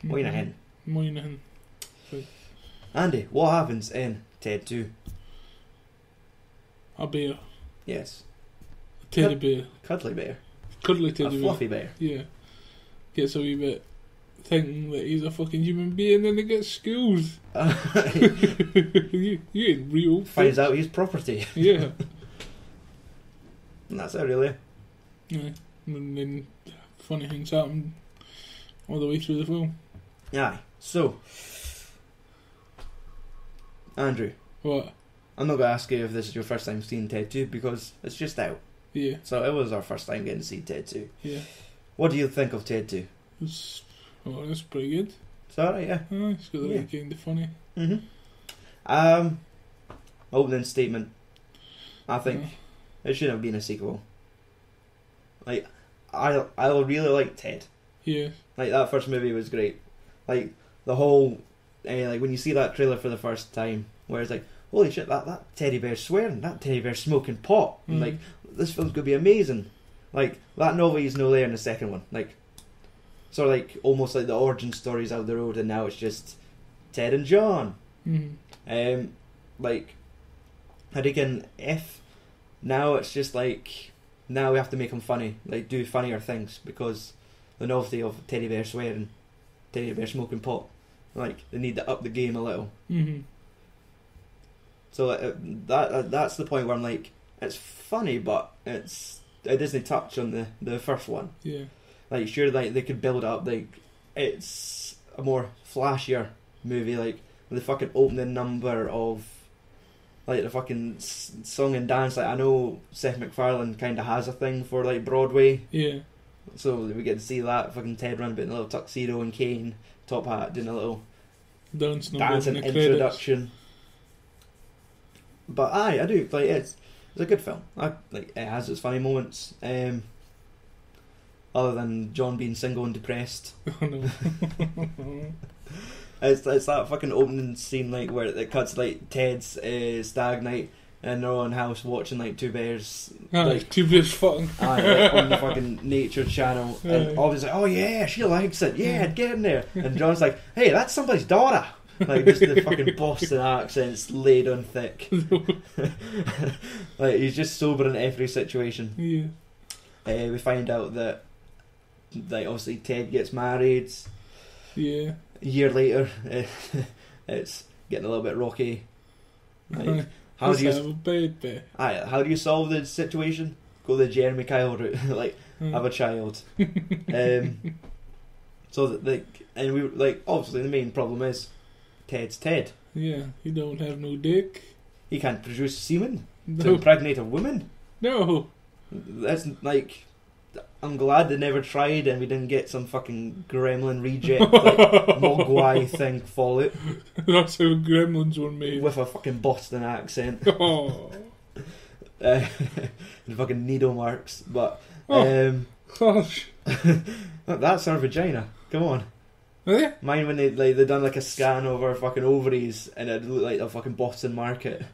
Moynihan. Moynihan. Right. Andy, what happens in Ted 2? A bear. Yes. A teddy bear. Cuddly bear. Cuddly A teddy bear. fluffy bear. Yeah. Gets a wee bit thinking that he's a fucking human being and then he gets schooled. you ain't real. Finds out he's property. Yeah. And that's it, really. Yeah. And then funny things happen all the way through the film. Aye. So, Andrew. What? I'm not going to ask you if this is your first time seeing Ted 2 because it's just out. Yeah. So it was our first time getting to see Ted 2. Yeah. What do you think of Ted 2? It's pretty good. It's alright, yeah. It's got the right kind of funny. Opening statement. I think it shouldn't have been a sequel. Like, I really like Ted. Yeah. Like, that first movie was great. Like, the whole, like, when you see that trailer for the first time, where it's like, holy shit, that teddy bear's swearing, that teddy bear's smoking pot. And, like, this film's going to be amazing. Like, that novelty's no there in the second one. Like, sort of like, almost like the origin story's out the road, and now it's just Ted and John. Like, I reckon if now it's just like, now we have to make them funny, like do funnier things, because the novelty of teddy bear swearing, teddy bear smoking pot, like they need to up the game a little. So that's the point where I'm like, it's funny, but it doesn't touch on the first one. Yeah. Like, sure, like they could build up, like it's a more flashier movie, like the fucking opening number of like the fucking song and dance. Like, I know Seth MacFarlane kind of has a thing for like Broadway. Yeah. So we get to see that fucking Ted run a bit in a little tuxedo and cane, top hat, doing a little dance and introduction. But I do like it's a good film. Like it has its funny moments. Other than John being single and depressed. Oh no. It's that fucking opening scene, like where it cuts like Ted's stag night in their own house watching like two bears. Like, two bears fucking. Like, on the fucking nature channel, and obviously, oh yeah, she likes it. Yeah, get in there. And John's like, hey, that's somebody's daughter. Like, just the fucking Boston accents laid on thick. Like, he's just sober in every situation. Yeah. We find out that, like, obviously Ted gets married. Yeah. A year later, it's getting a little bit rocky. Like, how do you solve the situation? Go the Jeremy Kyle route, like have a child. So that, like, and we like, obviously the main problem is Ted's Ted. Yeah, he don't have no dick. He can't produce semen to impregnate a woman. No. That's like, I'm glad they never tried and we didn't get some fucking gremlin reject like Mogwai thing fallout. That's how gremlins were made. With a fucking Boston accent. Oh. And fucking needle marks. But gosh. That's her vagina. Come on. Really? Mine when they done like a scan of her fucking ovaries and it looked like a fucking Boston market.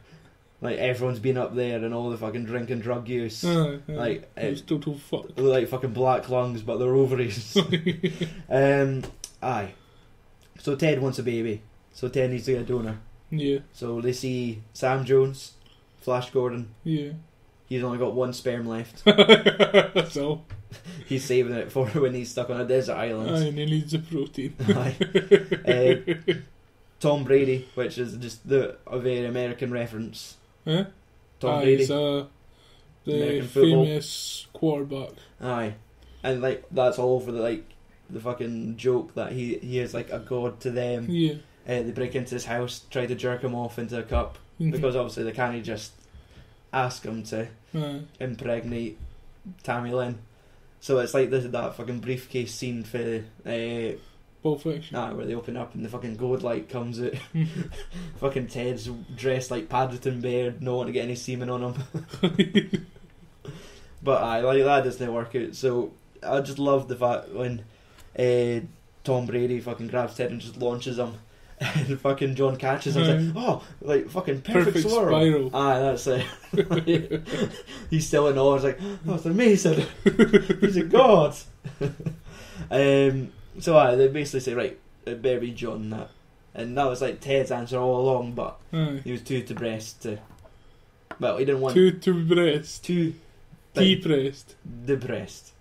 Like, everyone's been up there and all the fucking drink and drug use. Like, it's total fuck. Look like fucking black lungs, but they're ovaries. Aye. So Ted wants a baby. So Ted needs to get a donor. Yeah. So they see Sam Jones, Flash Gordon. Yeah. He's only got one sperm left. That's all. He's saving it for when he's stuck on a desert island. Aye, and he needs the protein. Aye. Tom Brady, which is just a very American reference. Huh? Tom Brady. He's the American famous quarterback. Aye. And like, that's all for the fucking joke that he is like a god to them. Yeah. They break into his house, try to jerk him off into a cup, because obviously they can't just ask him to impregnate Tammy Lynn. So it's like that fucking briefcase scene for Pulp Fiction. where they open up and the fucking gold light comes out. Fucking Ted's dressed like Paddington Bear, no one to get any semen on him. But like that doesn't work out. So I just love the fact when Tom Brady fucking grabs Ted and just launches him. And fucking John catches him and like, oh, like fucking perfect swirl. Spiral. That's it. He's still in awe. It's like, oh, it's amazing. He's a god. So they basically say, right, it better be John that. And that was like Ted's answer all along, but Aye. he was too depressed to. Well, he didn't want Too breast. too Depressed. depressed.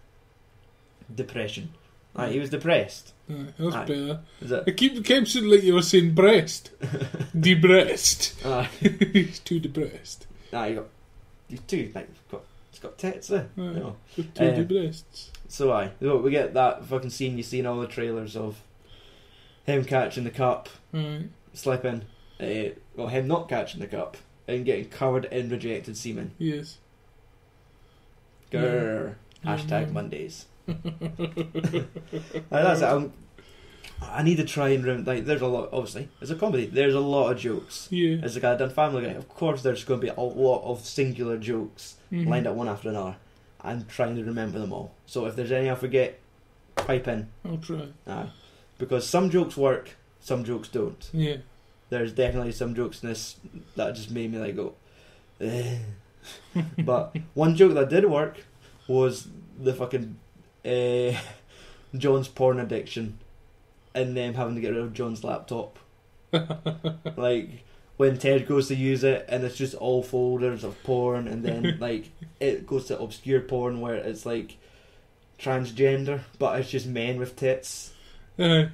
Depression. Aye, he was depressed. Aye, that's Aye. better. Is it? It kept sounding like you were saying breast. Depressed. Aye. He's too depressed. Aye, he's too he's got tits there. Aye. You know. Too depressed. So we get that fucking scene you see in all the trailers of him catching the cup, Aye. slipping, well, him not catching the cup and getting covered in rejected semen. Yes. Grrr. Yeah. Hashtag Yeah. Mondays. That's it. I need to try and like. There's a lot. Obviously, it's a comedy. There's a lot of jokes. Yeah. As a guy done Family Guy, of course, there's going to be a lot of singular jokes Mhm. lined up one after another. I'm trying to remember them all. So if there's any I forget, pipe in. I'll try. Because some jokes work, some jokes don't. Yeah. There's definitely some jokes in this that just made me like go. Eh. But one joke that did work was the fucking John's porn addiction and them having to get rid of John's laptop. Like when Ted goes to use it and it's just all folders of porn, and then like it goes to obscure porn where it's like transgender but it's just men with tits. Aye.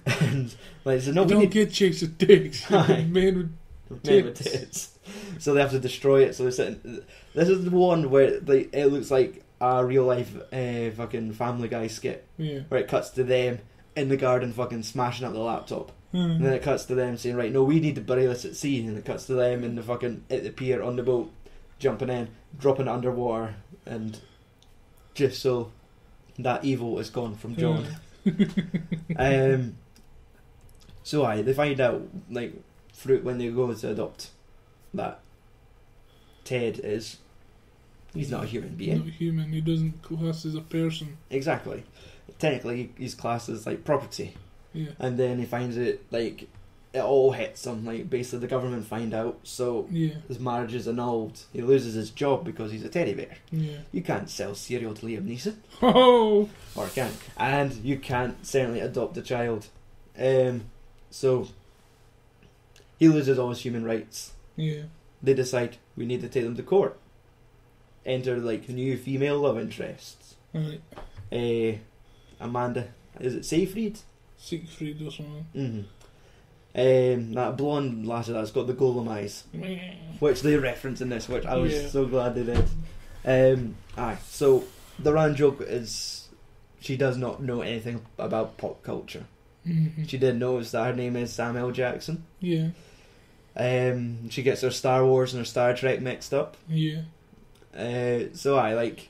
And like so no, You don't get chicks with dicks. Aye. Men with men with tits. tits. So they have to destroy it. So they're sitting. This is the one where like it looks like a real life fucking Family Guy skit Yeah. where it cuts to them in the garden fucking smashing up the laptop, and then Aye. it cuts to them saying, right, no, we need to bury this at sea, and it cuts to them in the fucking at the pier on the boat, jumping in, dropping it underwater, and just so that evil is gone from John. So they find out like when they go to adopt that Ted is he's not a human being. Not human. He doesn't class as a person. Exactly. Technically he's classed as like property. Yeah. And then he finds it like it all hits him, like basically the government find out, so Yeah. his marriage is annulled. He loses his job because he's a teddy bear. Yeah. You can't sell cereal to Liam Neeson. Oh. Or can. And you can't certainly adopt a child. So he loses all his human rights. Yeah. They decide we need to take them to court. Enter like new female love interests. Right. Amanda, is it Seyfried? Siegfried or something. That blonde lassie that's got the golem eyes, which they reference in this, which I was Yeah. so glad they did. So the running joke is she does not know anything about pop culture. Mhm. She did notice that her name is Sam L. Jackson. Yeah. She gets her Star Wars and her Star Trek mixed up. Yeah. So I like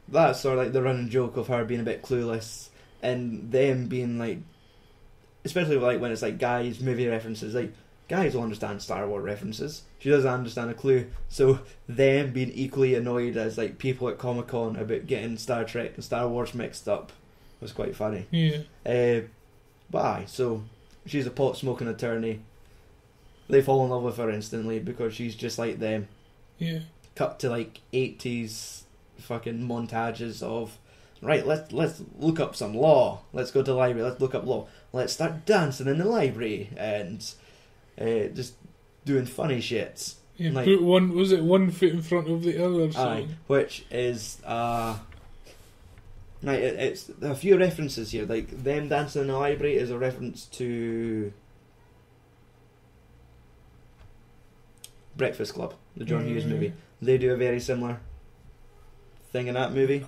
that's sort of like the running joke of her being a bit clueless and them being like, especially like when it's like guys movie references, like guys will understand Star Wars references. She doesn't understand a clue. So them being equally annoyed as like people at Comic-Con about getting Star Trek and Star Wars mixed up was quite funny. Yeah. So she's a pot smoking attorney. They fall in love with her instantly because she's just like them. Yeah. Cut to like 80s fucking montages of, right, let's look up some law. Let's go to the library, let's look up law. Let's start dancing in the library and just doing funny shits. Yeah. Like- Put one foot in front of the other. So. Which is it's a few references here. Like them dancing in the library is a reference to Breakfast Club, the John Hughes movie. They do a very similar thing in that movie.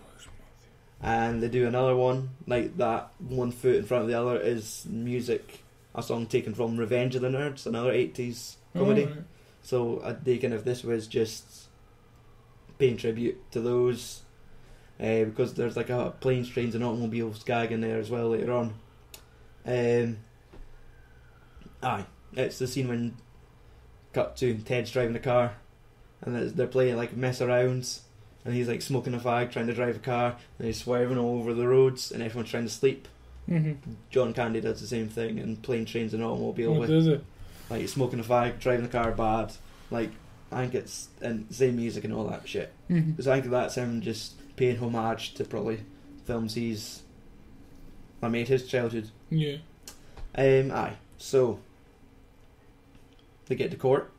And they do another one, like that one foot in front of the other is music, a song taken from Revenge of the Nerds, another 80s comedy. Alright. So I'd taken if this was just paying tribute to those, because there's like a planes, trains and automobiles gag in there as well later on. It's the scene when cut to Ted's driving the car and they're playing like mess around and he's like smoking a fag trying to drive a car and he's swerving all over the roads and everyone's trying to sleep. John Candy does the same thing in Plane, Trains and Automobile What with does it? like smoking a fag, driving the car bad, like I think it's and same music and all that shit. So I think that's him just paying homage to probably films he's made his childhood. Yeah. Aye. So they get to court.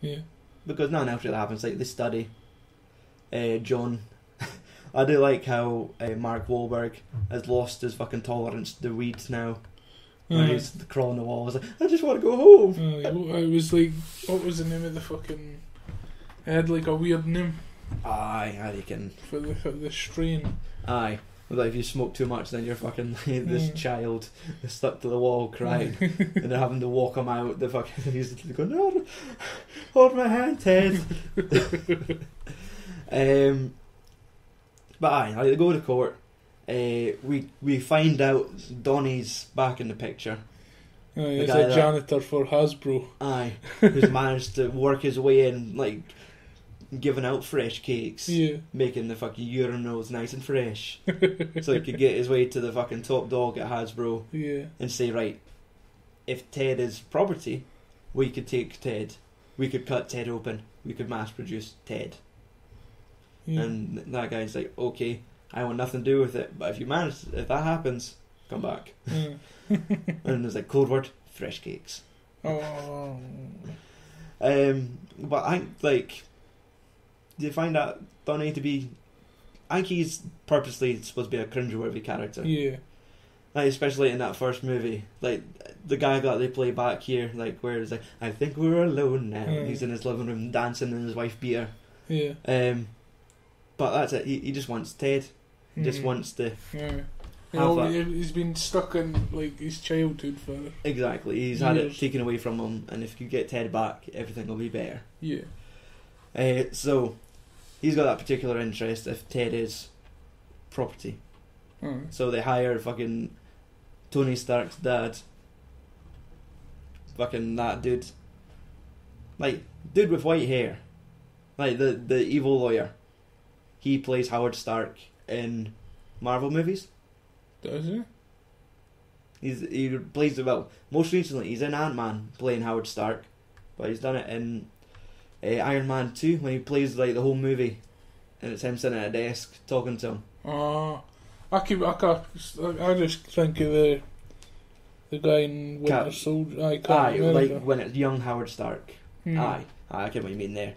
Yeah. Because nothing else really happens. Like, they study. John. I do like how Mark Wahlberg has lost his fucking tolerance to weed now. When he's crawling the wall. He's like, I just want to go home. I was like, what was the name of the fucking... It had like a weird name. Aye, I reckon. For the strain. Aye. Like, if you smoke too much, then you're fucking this child is stuck to the wall crying. And they're having to walk him out. The fucking... He's going, no, hold my hand, Ted. But aye, like, they go to court. We find out Donny's back in the picture. He's a janitor for Hasbro. Aye, who's managed to work his way in, like, giving out fresh cakes. Yeah. Making the fucking urinals nice and fresh. So he could get his way to the fucking top dog at Hasbro. Yeah. And say, right, if Ted is property, we could take Ted. We could cut Ted open. We could mass produce Ted. Yeah. And that guy's like, okay, I want nothing to do with it, but if that happens, come back. Yeah. And there's like, code word, fresh cakes. Oh. But I like, do you find that Donny to be, I think he's purposely supposed to be a cringeworthy character. Yeah. Like, especially in that first movie, like the guy that they play back here, like where it's like, I think we're alone now. Yeah. He's in his living room dancing and his wife beat her. Yeah. But that's it. He just wants Ted. He just wants to. Yeah. He's been stuck in like his childhood for. Exactly. He's had it taken away from him, and if you get Ted back, everything will be better. Yeah. So he's got that particular interest if Ted is property. So they hire fucking Tony Stark's dad. Fucking that dude. Like, dude with white hair. Like, the evil lawyer. He plays Howard Stark in Marvel movies. Does he? He plays it well. Most recently, he's in Ant-Man playing Howard Stark. But he's done it in Iron Man 2 when he plays like the whole movie. And it's him sitting at a desk talking to him. I just think of the guy in Winter Soldier. Aye, like when it's young Howard Stark. Aye, I get what you mean there.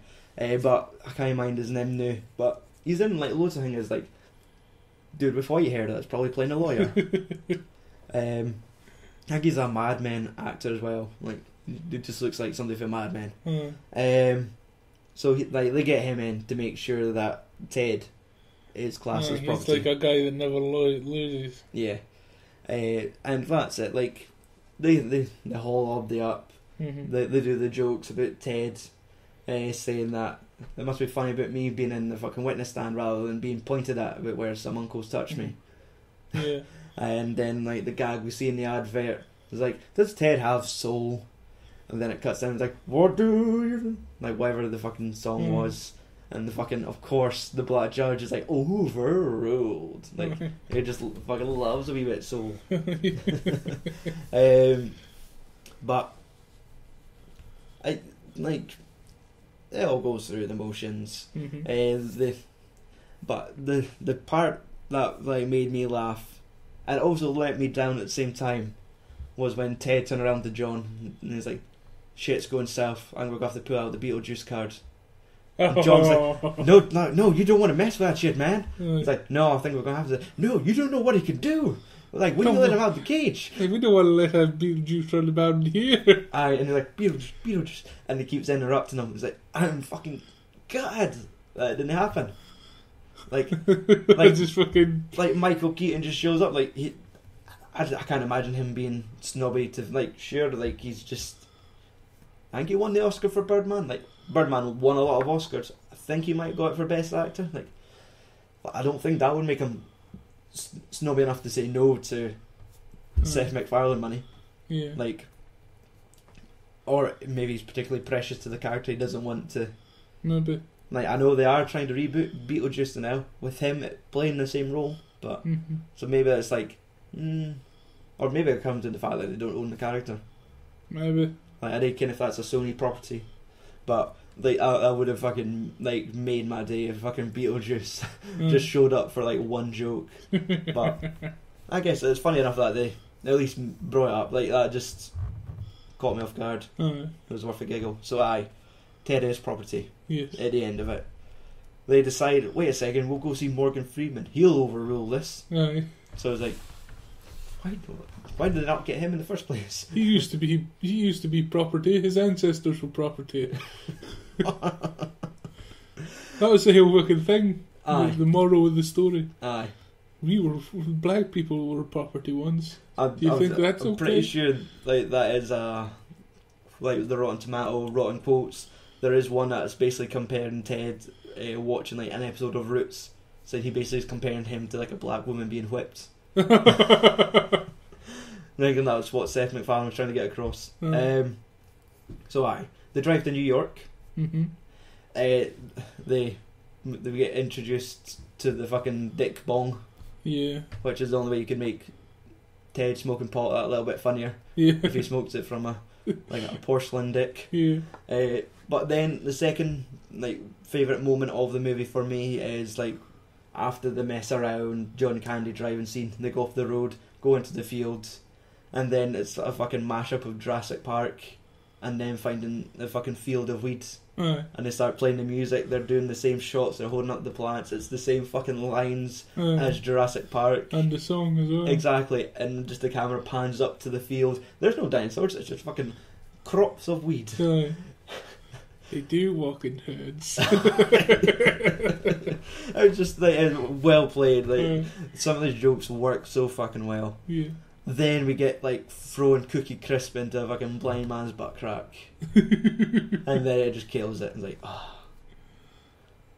But I can't mind his name now. But he's in like loads of things like dude with white hair that's probably playing a lawyer. I think he's a Mad Men actor as well. Like, it just looks like somebody from Mad Men. So they get him in to make sure that Ted is classed as property. He's like a guy that never loses. Yeah. And that's it. Like, they haul Obdy up. They do the jokes about Ted saying that it must be funny about me being in the fucking witness stand rather than being pointed at about where some uncles touched me. Yeah. And then like the gag we see in the advert is like, does Ted have soul? And then it cuts down, it's like, what do you... Like, whatever the fucking song was. And the fucking, of course, the black judge is like, overruled. Like, he just fucking loves a wee bit of soul. But, it all goes through the motions. But the part that like made me laugh, and also let me down at the same time, was when Ted turned around to John, and he's like, shit's going south, I'm going to have to pull out the Beetlejuice card. And John's like, no, you don't want to mess with that shit, man. He's like, no, I think we're going to have to. No, you don't know what he can do. Like, when you let him out of the cage. Hey, we don't want to let our Beetlejuice run about here. Aye, and he's like, Beetlejuice. And he keeps interrupting him. He's like, I'm fucking God. That didn't happen. Like just fucking... Like, Michael Keaton just shows up. Like, I can't imagine him being snobby to, like, sure, like, he's just... I think he won the Oscar for Birdman. Like, Birdman won a lot of Oscars. I think he might go out for Best Actor. Like, but I don't think that would make him snobby enough to say no to Seth MacFarlane money. Yeah. Like, or maybe he's particularly precious to the character. He doesn't want to. Maybe. Like, I know they are trying to reboot Beetlejuice now with him playing the same role, but so maybe it's like, or maybe it comes to the fact that they don't own the character. Maybe. Like, I reckon if that's a Sony property, but like I would have fucking like made my day if fucking Beetlejuice just showed up for like one joke. But I guess it's funny enough that at least brought it up. Like, that just caught me off guard. Aye. It was worth a giggle. So aye, Ted is property. Yes. At the end of it, they decide, wait a second, we'll go see Morgan Freeman. He'll overrule this. Aye. So I was like, why did they not get him in the first place? He used to be property. His ancestors were property. That was the whole fucking thing. Aye. The moral of the story. Aye. Black people were property once. Do you think that's okay? I'm pretty sure like that is like the Rotten Quotes. There is one that's basically comparing Ted watching like an episode of Roots. So he basically is comparing him to like a black woman being whipped. I think that was what Seth MacFarlane was trying to get across. So they drive to New York. Mm-hmm. They get introduced to the fucking Dick Bong. Yeah. Which is the only way you could make Ted smoking pot that a little bit funnier. Yeah. If he smokes it from a porcelain dick. Yeah. But then the second like favourite moment of the movie for me is like after the mess around John Candy driving scene. They go off the road, go into the field, and then it's a fucking mashup of Jurassic Park and then finding the fucking field of weed. Aye. And they start playing the music, they're doing the same shots, they're holding up the plants, it's the same fucking lines as Jurassic Park. And the song as well. Exactly, and just the camera pans up to the field. There's no dinosaurs, it's just fucking crops of weed. Aye. They do walk in herds. It's just like well played. Like some of these jokes work so fucking well. Yeah. Then we get like throwing Cookie Crisp into a fucking blind man's butt crack, and then it just kills it. And it's like,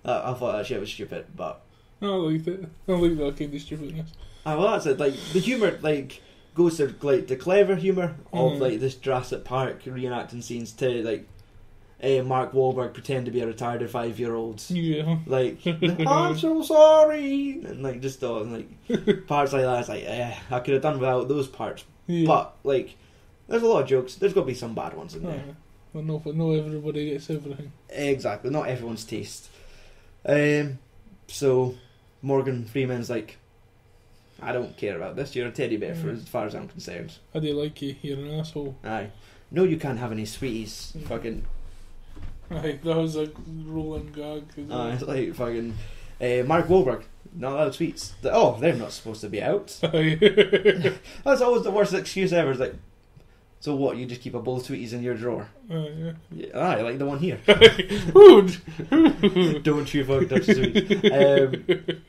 I thought that shit was stupid, but I liked it. I like that kind of stupidness. Well, that's it. Like the humour, like goes to like the clever humour of like this Jurassic Park reenacting scenes to like Mark Wahlberg pretend to be a retarded 5-year-old. Yeah. Like, I'm so sorry, and like just like parts like that. It's like, I could have done without those parts. Yeah. But like, there's a lot of jokes. There's got to be some bad ones in there. Well, no, but not everybody gets everything. Exactly, not everyone's taste. So Morgan Freeman's like, I don't care about this. You're a teddy bear for as far as I'm concerned. I do like you. You're an asshole. Aye. No, you can't have any sweeties. Fucking. Aye, that was a rolling gag. It's like fucking Mark Wahlberg. Not allowed sweets. They're not supposed to be out. That's always the worst excuse ever. It's like, so what? You just keep a bowl of sweeties in your drawer? Yeah, like the one here. Don't you fucking touch the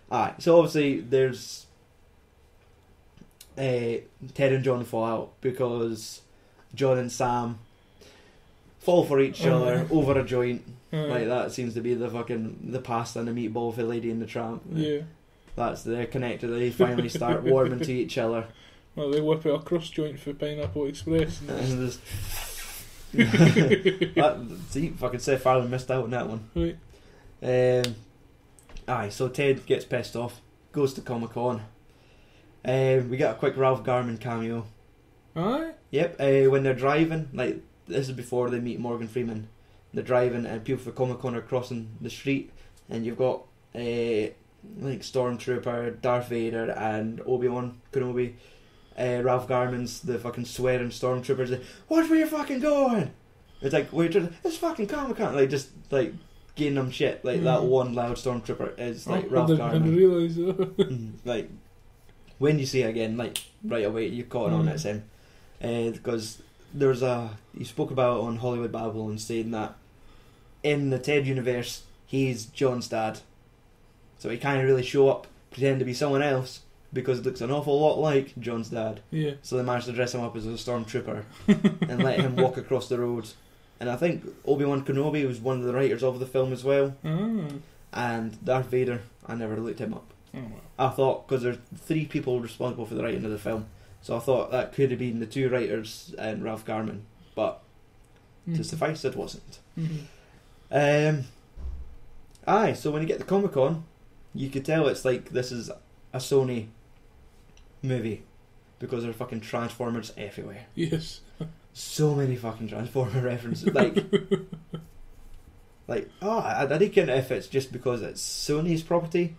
sweets. So obviously there's Ted and John fall out because John and Sam fall for each other over a joint. Like that seems to be the pasta and the meatball for Lady and the Tramp. Yeah. They're connected. They finally start warming to each other. Well, they whip out a cross joint for Pineapple Express. And fucking Seth Farland missed out on that one. Right. So Ted gets pissed off, goes to Comic-Con. We get a quick Ralph Garman cameo. Aye? Yep, when they're driving, like, this is before they meet Morgan Freeman. They're driving and people for Comic-Con are crossing the street, and you've got like Stormtrooper, Darth Vader and Obi-Wan Kenobi. Ralph Garman's the fucking swearing Stormtroopers like, watch where you're fucking going! It's like, it's fucking Comic-Con! Like, just like getting them shit. Like that one loud Stormtrooper is like Ralph Garman. I didn't realise that. Like, when you see it again, like right away you caught on it's him. Because there's he spoke about it on Hollywood Babble saying that in the Ted universe he's John's dad, so he can't really show up pretend to be someone else because it looks an awful lot like John's dad. Yeah. So they managed to dress him up as a stormtrooper and let him walk across the road. And I think Obi-Wan Kenobi was one of the writers of the film as well. And Darth Vader, I never looked him up. I thought, because there's 3 people responsible for the writing of the film, so I thought that could have been the 2 writers and Ralph Garman, but to suffice, it wasn't. So when you get to Comic-Con, you could tell it's like this is a Sony movie, because there are fucking Transformers everywhere. Yes. So many fucking Transformer references. I think if it's just because it's Sony's property,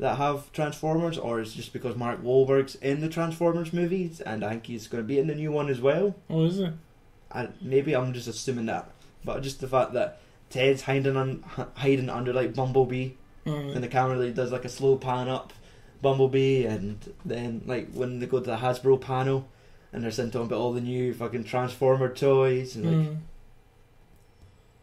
that have Transformers, or it's just because Mark Wahlberg's in the Transformers movies, and I think he's going to be in the new one as well. Oh, is it? Maybe I'm just assuming that, but just the fact that Ted's hiding under like Bumblebee, and the camera like, does like a slow pan up Bumblebee, and then like when they go to the Hasbro panel, and they're sitting talking about all the new fucking Transformer toys, and like.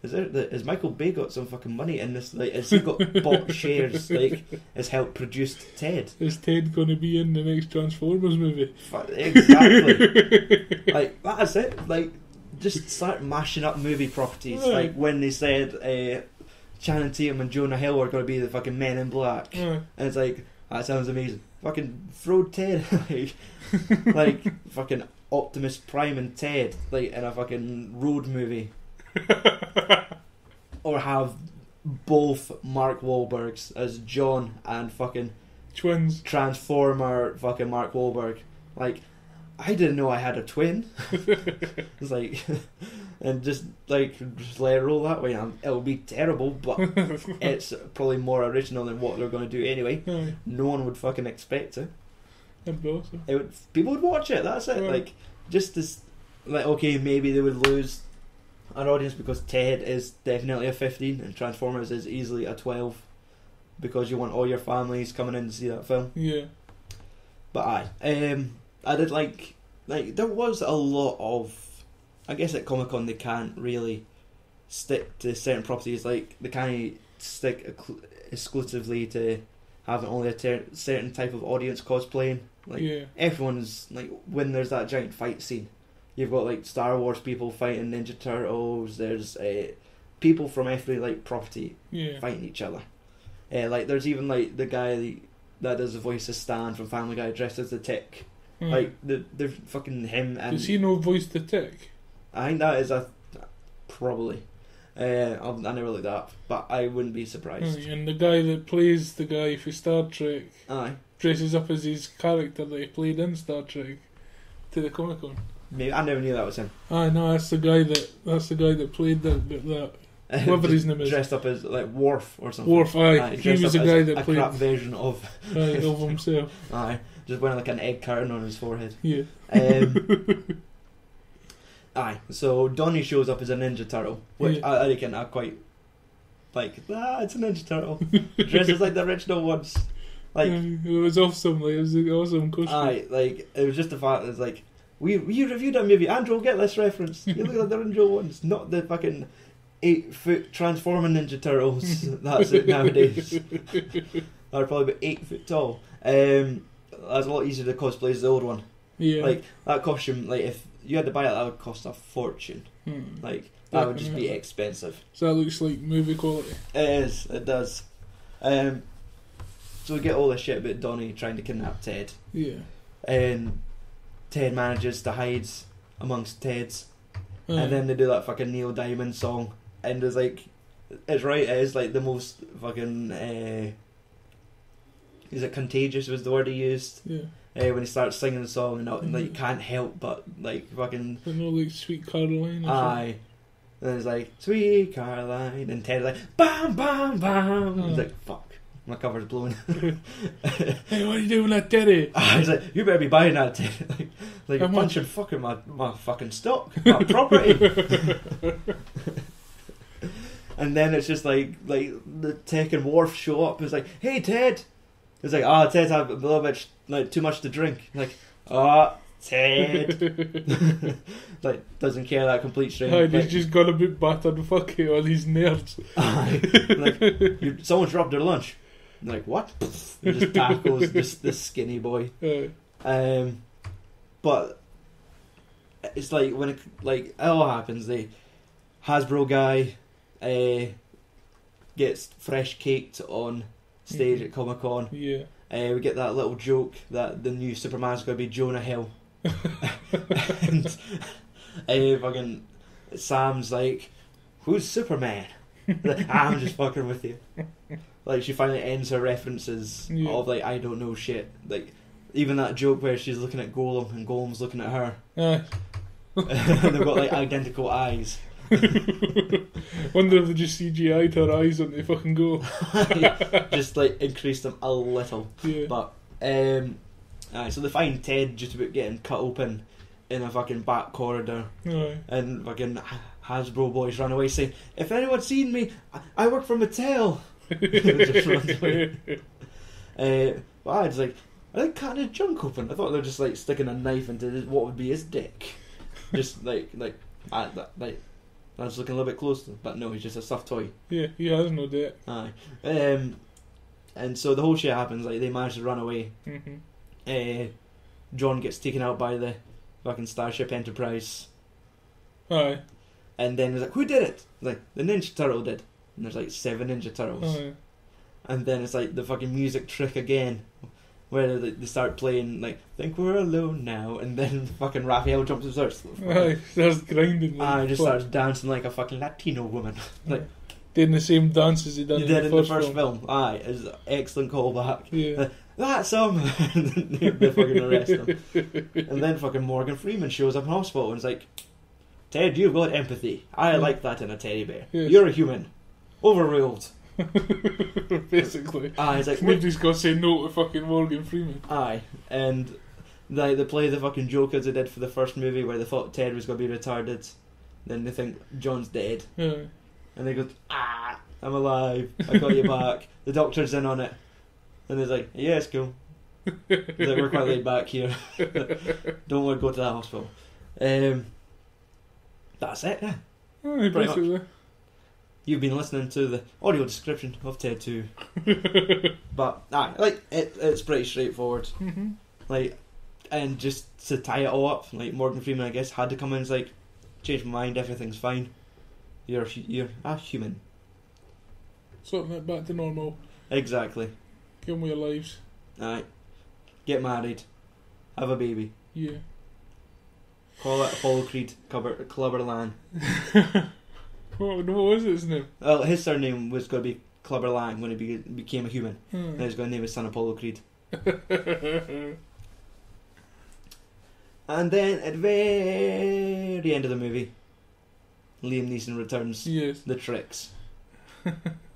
Has Michael Bay got some fucking money in this? Like, has he got bought shares? Like, has helped produce Ted? Is Ted going to be in the next Transformers movie? Exactly. Like, that's it. Like, just start mashing up movie properties. Yeah. Like when they said Channing Tatum and Jonah Hill are going to be the fucking Men in Black, and it's like, that sounds amazing. Fucking throw Ted like fucking Optimus Prime and Ted like in a fucking road movie. Or have both Mark Wahlbergs as John and fucking twins Transformer fucking Mark Wahlberg. Like, I didn't know I had a twin. It's like, and just let it roll that way. It'll be terrible, but it's probably more original than what they're going to do anyway. No one would fucking expect it. That'd be awesome. People would watch it. That's it. Like, just as like, okay, maybe they would lose an audience because Ted is definitely a 15 and Transformers is easily a 12 because you want all your families coming in to see that film. Yeah. But I did like there was a lot of, I guess at Comic Con they can't really stick to certain properties, like they can't stick exclusively to having only a certain type of audience cosplaying. Like everyone's like, when there's that giant fight scene, you've got like Star Wars people fighting Ninja Turtles. There's people from every like property fighting each other. Like there's even like the guy that does the voice of Stan from Family Guy dressed as the Tick. Like they're fucking him. And does he know voice the Tick? I think that is probably. I never looked that up, but I wouldn't be surprised. And the guy that plays the guy for Star Trek dresses up as his character that he played in Star Trek to the Comic Con. Maybe I never knew that was him. No, that's the guy that played that whatever his name is. Dressed up as like Worf or something. Worf, he was the guy that played a crap version of himself. Just wearing like an egg carton on his forehead. Yeah. So Donny shows up as a Ninja Turtle, which I reckon I quite like. It's a Ninja Turtle. Dresses like the original ones. Like it was awesome. Like, it was an awesome costume. Like it was just the fact that it's like we reviewed that movie. Andrew will get this reference. You look like the original ones, not the fucking 8-foot transforming Ninja Turtles. That's it nowadays. They're probably about 8 foot tall. That's a lot easier to cosplay as the old one. Yeah. Like that costume, like if you had to buy it, that would cost a fortune. Like that would just be expensive. So that looks like movie quality. It is. It does. So we get all this shit about Donny trying to kidnap Ted. Yeah. And Ted manages to hide amongst Teds. And then they do that fucking Neil Diamond song. And it's like, it's right, it is like the most fucking, is it contagious was the word he used? Yeah. When he starts singing the song and like, you can't help but like fucking... I know, like Sweet Caroline or something. And it's like, Sweet Caroline, and Ted's like, bam, bam, bam. He's like, fuck. My cover's blown. Hey, what are you doing with that teddy? He's like, you better be buying that teddy. Like you're punching fucking my fucking stock, my property. And then it's just like the Tech and Worf show up. It's like, hey Ted. It's like, Ted's had a little bit like too much to drink. Like, Ted. Like doesn't care that complete stranger. He's just got a bit battered. Fuck it, all these nerds. Like, someone's dropped their lunch. Like what? Just tackles just this skinny boy. But it's like when it all happens. The Hasbro guy gets fresh caked on stage at Comic Con. Yeah. We get that little joke that the new Superman's going to be Jonah Hill. And fucking Sam's like, who's Superman? Like, I'm just fucking with you. Like she finally ends her references of like, I don't know shit. Like even that joke where she's looking at Golem and Golem's looking at her. And they've got like identical eyes. Wonder if they just CGI'd her eyes on the fucking go. Just like increased them a little. Yeah. But so they find Ted just about getting cut open in a fucking back corridor, and fucking Hasbro boys run away saying, "If anyone's seen me, I work for Mattel." Just runs away. But I was like, are they cutting his junk open? I thought they were just like sticking a knife into what would be his dick. Just like I was looking a little bit closer, but no, he's just a stuffed toy. Yeah, he has no debt. Aye. And so the whole shit happens, like they manage to run away. John gets taken out by the fucking Starship Enterprise. Aye. And then he's like, who did it? Like, the Ninja Turtle did. And there's like 7 Ninja Turtles. Aye. And then it's like the fucking music trick again, where they start playing like "Think We're Alone Now," and then fucking Raphael jumps and starts. Aye, starts grinding. Like, just starts dancing like a fucking Latino woman, like doing the same dance as he did in the first film. Aye, it's an excellent callback. Yeah, that's him. They fucking arrest him, and then fucking Morgan Freeman shows up in hospital and is like, "Ted, you've got empathy. I like that in a teddy bear. Yes. You're a human. Overruled." Basically. Aye, it's like nobody's got to say no to fucking Morgan Freeman. Aye, and they play the fucking joke as they did for the first movie where they thought Ted was going to be retarded. Then they think John's dead. Yeah. And they go, I'm alive. I got you back. The doctor's in on it. And he's like, yeah, it's cool. He's like, we're quite laid back here. Don't want to go to that hospital. That's it, yeah. Aye, basically. You've been listening to the audio description of Ted 2. But, it's pretty straightforward. Mm-hmm. Like, and just to tie it all up, like, Morgan Freeman, I guess, had to come in and say, like, change my mind, everything's fine. You're a human. Something like back to normal. Exactly. Get on with your lives. Aye. Get married. Have a baby. Yeah. Call it Apollo Creed Clubberland. What was his name? Well, his surname was going to be Clubber Lang when he became a human. And he was going to name his son Apollo Creed. And then at the very end of the movie, Liam Neeson returns. Yes. The tricks.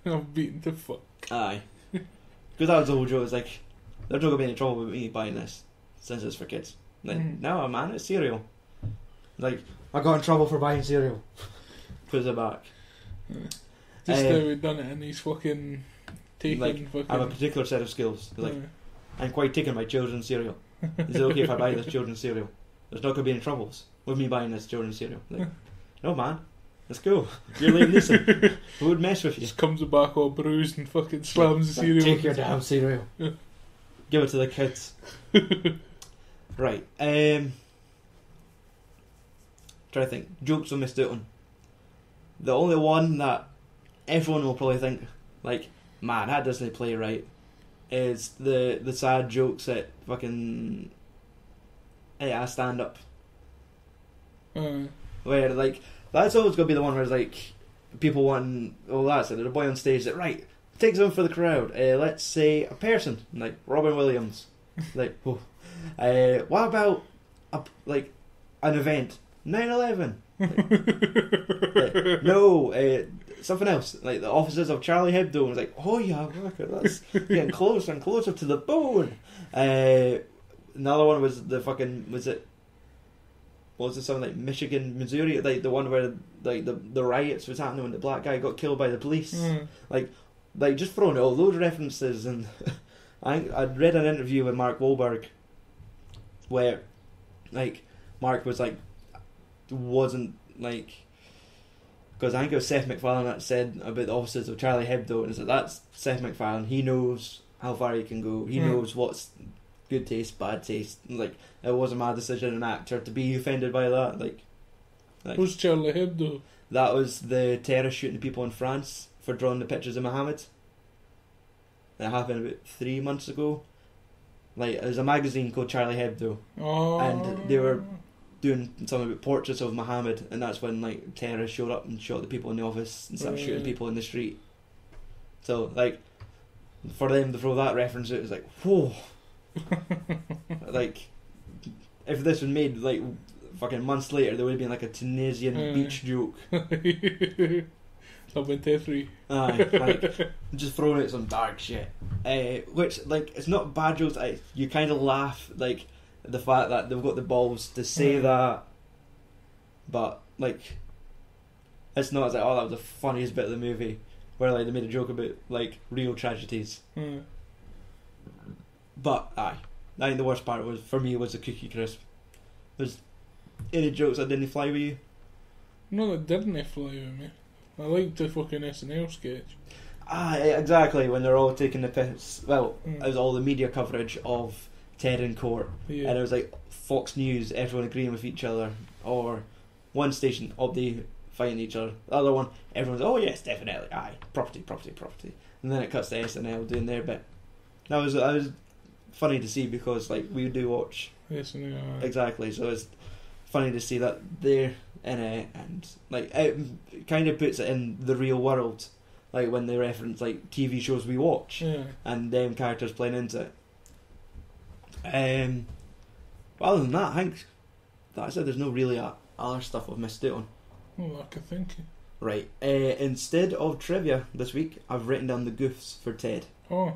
I'm beaten to fuck. Aye. Because that was the whole joke. It's like, there's not going to be any trouble with me buying this, since it's for kids. Like, no, man, it's cereal. Like, I got in trouble for buying cereal. Put it back. Just how we've done it, and he's fucking taken. Like, fucking... I have a particular set of skills. Like, I'm quite taken by children's cereal. Is it okay if I buy this children's cereal? There's not going to be any troubles with me buying this children's cereal. Like, no, man. Let's go. You're Liam Neeson. Who would mess with you? Just comes back all bruised and fucking slams the cereal. Take your damn cereal. Give it to the kids. Right. Try to think. Jokes I missed out on. The only one that everyone will probably think, like, man, that doesn't play right, is the sad jokes at fucking stand up. Where, like, that's always going to be the one where it's like, people wanting, oh, that's it, there's a boy on stage that, right, take something for the crowd. Let's say a person, like Robin Williams. Like, oh. What about, an event? 9/11. No, something else. Like the officers of Charlie Hebdo. And it's like, oh yeah, look at that's getting closer and closer to the bone. Another one was the fucking something like Michigan, Missouri, like the one where like the riots was happening when the black guy got killed by the police. Like just throwing all those references. And I'd read an interview with Mark Wahlberg where like Mark was like wasn't like, because I think it was Seth MacFarlane that said about the officers of Charlie Hebdo, and it's like, that's Seth MacFarlane. He knows how far he can go. He knows what's good taste, bad taste. Like, it wasn't my decision, an actor, to be offended by that. Like who's Charlie Hebdo? That was the terrorist shooting people in France for drawing the pictures of Muhammad. It happened about 3 months ago. Like, there was a magazine called Charlie Hebdo, and they were doing something about portraits of Muhammad, and that's when like terrorists showed up and shot the people in the office and started shooting people in the street. So like, for them to throw that reference out, it was like, whoa. Like, if this was made like fucking months later there would have been like a Tunisian beach joke. I've been Ted 3. Aye, like just throwing out some dark shit. Which like it's not bad jokes. You kind of laugh like at the fact that they've got the balls to say that, but like it's not as like, oh, that was the funniest bit of the movie, where like they made a joke about like real tragedies. But I think the worst part was for me was the Cookie Crisp. There's any jokes that didn't fly with you? No, that didn't fly with me. I liked the fucking SNL sketch. Exactly, when they're all taking the piss. Well, it was all the media coverage of Ted in court, and it was like Fox News, everyone agreeing with each other, or one station, they fighting each other. The other one, everyone's, oh yes, definitely, property, and then it cuts to SNL doing their bit. That was funny to see because like we do watch SNL. Exactly, so it's funny to see that they're in it, and like it kind of puts it in the real world, like when they reference like TV shows we watch, and them characters playing into it. But other than that, I think that I said there's no really other stuff I've missed out on. Oh, I can think. Right. Instead of trivia this week, I've written down the goofs for Ted. Oh.